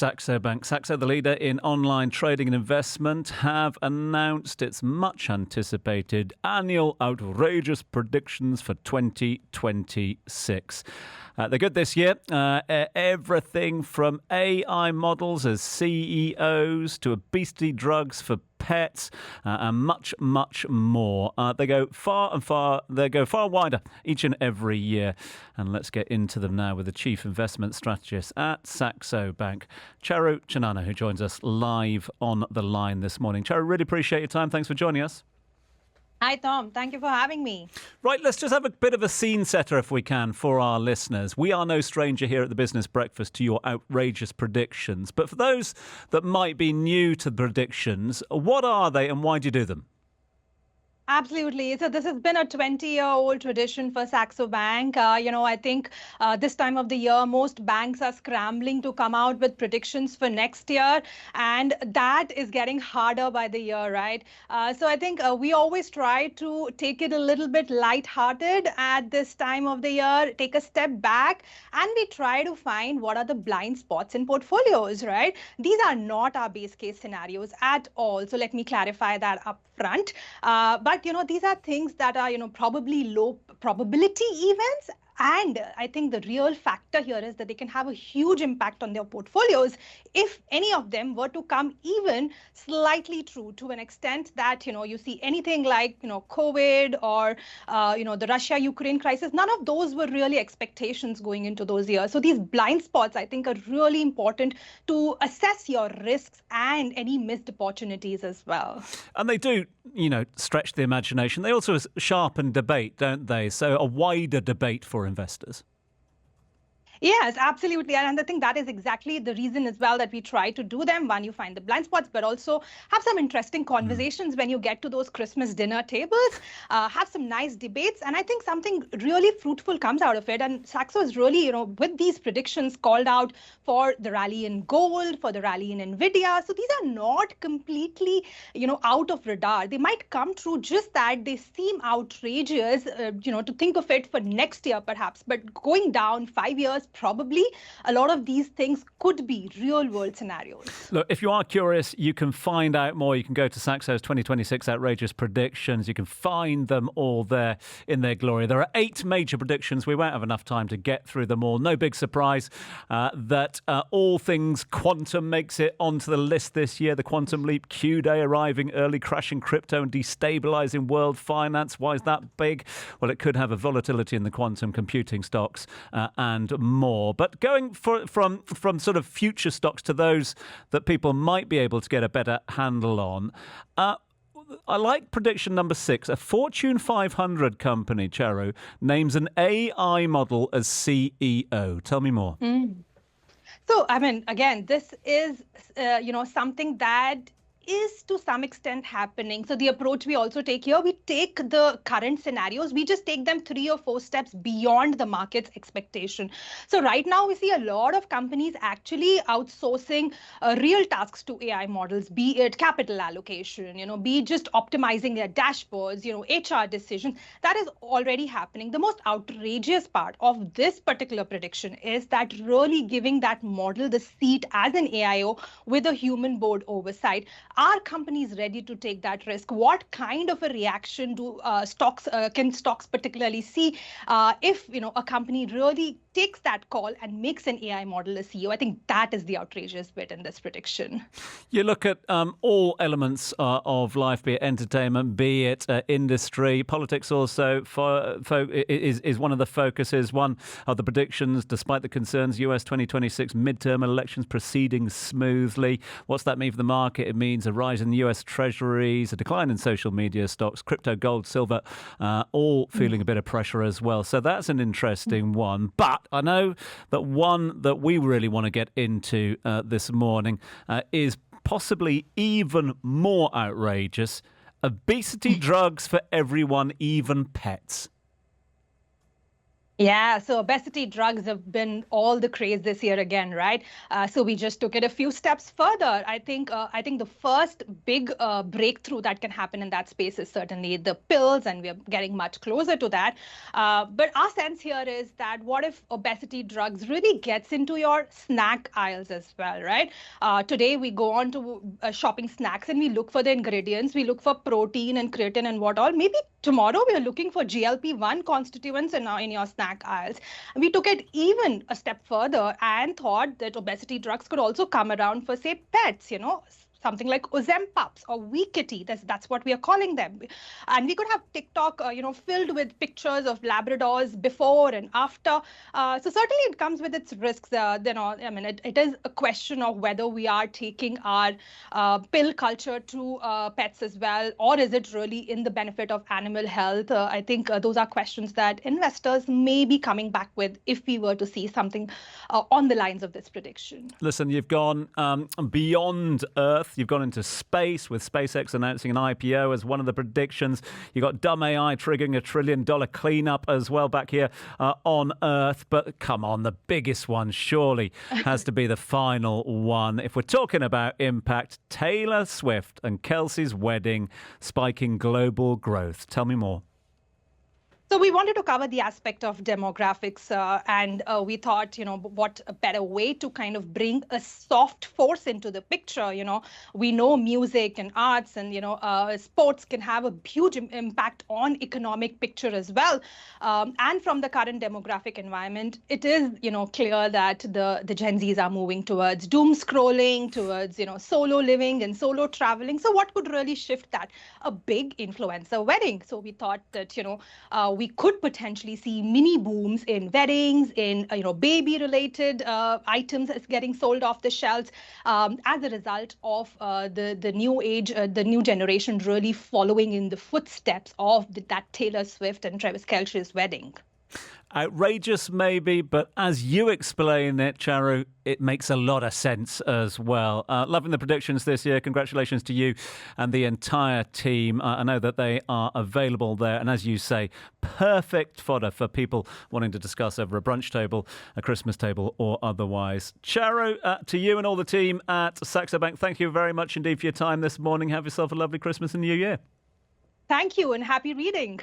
Saxo Bank, Saxo, the leader in online trading and investment, have announced its much anticipated annual outrageous predictions for 2026. They're good this year. Everything from AI models as CEOs to obesity drugs for pets and much, much more. They go far and far. They go far wider each and every year. And let's get into them now with the Chief Investment Strategist at Saxo Bank, Charu Chanana, who joins us live on the line this morning. Charu, really appreciate your time. Thanks for joining us. Hi, Tom. Thank you for having me. Right, let's just have a bit of a scene setter, if we can, for our listeners. We are no stranger here at the Business Breakfast to your outrageous predictions. But for those that might be new to the predictions, what are they and why do you do them? Absolutely. So this has been a 20-year-old tradition for Saxo Bank. I think this time of the year, most banks are scrambling to come out with predictions for next year. And that is getting harder by the year, right? So I think we always try to take it a little bit lighthearted at this time of the year, take a step back, and we try to find what are the blind spots in portfolios, right? These are not our base case scenarios at all. So let me clarify that up front. But these are things that are, probably low probability events. And I think the real factor here is that they can have a huge impact on their portfolios if any of them were to come even slightly true, to an extent that, you see anything like, COVID or, the Russia-Ukraine crisis. None of those were really expectations going into those years. So these blind spots, I think, are really important to assess your risks and any missed opportunities as well. And they do, stretch the imagination. They also sharpen debate, don't they? So a wider debate for investors. Yes, absolutely. And I think that is exactly the reason as well that we try to do them. One, you find the blind spots, but also have some interesting conversations when you get to those Christmas dinner tables, have some nice debates. And I think something really fruitful comes out of it. And Saxo is really, with these predictions called out for the rally in gold, for the rally in Nvidia. So these are not completely, out of radar. They might come true, just that they seem outrageous, to think of it for next year, perhaps. But going down 5 years, probably a lot of these things could be real world scenarios. Look, if you are curious, you can find out more. You can go to Saxo's 2026 Outrageous Predictions. You can find them all there in their glory. There are 8 major predictions. We won't have enough time to get through them all. No big surprise that all things quantum makes it onto the list this year. The quantum leap, Q-Day arriving early, crashing crypto and destabilizing world finance. Why is that big? Well, it could have a volatility in the quantum computing stocks and more. But going from sort of future stocks to those that people might be able to get a better handle on, I like prediction number 6. A Fortune 500 company, Charu, names an AI model as CEO. Tell me more. So, again, this is, something that is to some extent happening. So the approach we also take here, we take the current scenarios, we just take them 3 or 4 steps beyond the market's expectation. So right now we see a lot of companies actually outsourcing real tasks to AI models, be it capital allocation, be it just optimizing their dashboards, HR decisions. That is already happening. The most outrageous part of this particular prediction is that really giving that model the seat as an AIO with a human board oversight. Are companies ready to take that risk? What kind of a reaction do stocks particularly see if a company really takes that call and makes an AI model a CEO? I think that is the outrageous bit in this prediction. You look at all elements of life, be it entertainment, be it industry, politics also is one of the focuses. One of the predictions, despite the concerns, US 2026 midterm elections proceeding smoothly. What's that mean for the market? It means a rise in the US Treasuries, a decline in social media stocks, crypto, gold, silver, all feeling a bit of pressure as well. So that's an interesting one. But I know that one that we really want to get into this morning is possibly even more outrageous. Obesity drugs for everyone, even pets. Yeah, so obesity drugs have been all the craze this year again, right? So we just took it a few steps further. I think the first big breakthrough that can happen in that space is certainly the pills, and we're getting much closer to that. But our sense here is that what if obesity drugs really gets into your snack aisles as well, right? Today we go on to shopping snacks and we look for the ingredients, we look for protein and creatine and what all. Maybe tomorrow we are looking for GLP-1 constituents in your snack aisles. We took it even a step further and thought that obesity drugs could also come around for, say, pets, something like Ozempics or Weekity. That's what we are calling them. And we could have TikTok, filled with pictures of Labradors before and after. So certainly it comes with its risks. I mean, it is a question of whether we are taking our pill culture to pets as well, or is it really in the benefit of animal health? I think those are questions that investors may be coming back with if we were to see something on the lines of this prediction. Listen, you've gone beyond Earth. You've gone into space with SpaceX announcing an IPO as one of the predictions. You've got dumb AI triggering $1 trillion cleanup as well back here on Earth. But come on, the biggest one surely has to be the final one. If we're talking about impact, Taylor Swift and Kelce's wedding spiking global growth. Tell me more. So we wanted to cover the aspect of demographics, and we thought, what a better way to kind of bring a soft force into the picture. We know music and arts and, sports can have a huge impact on economic picture as well. And from the current demographic environment, it is, clear that the Gen Zs are moving towards doom scrolling, towards, solo living and solo traveling. So what could really shift that? A big influencer wedding. So we thought that, we could potentially see mini booms in weddings, in baby-related items that's getting sold off the shelves as a result of the new age, the new generation really following in the footsteps of that Taylor Swift and Travis Kelce's wedding. Outrageous, maybe, but as you explain it, Charu, it makes a lot of sense as well. Loving the predictions this year. Congratulations to you and the entire team. I know that they are available there. And as you say, perfect fodder for people wanting to discuss over a brunch table, a Christmas table, or otherwise. Charu, to you and all the team at Saxo Bank, thank you very much indeed for your time this morning. Have yourself a lovely Christmas and New Year. Thank you and happy reading.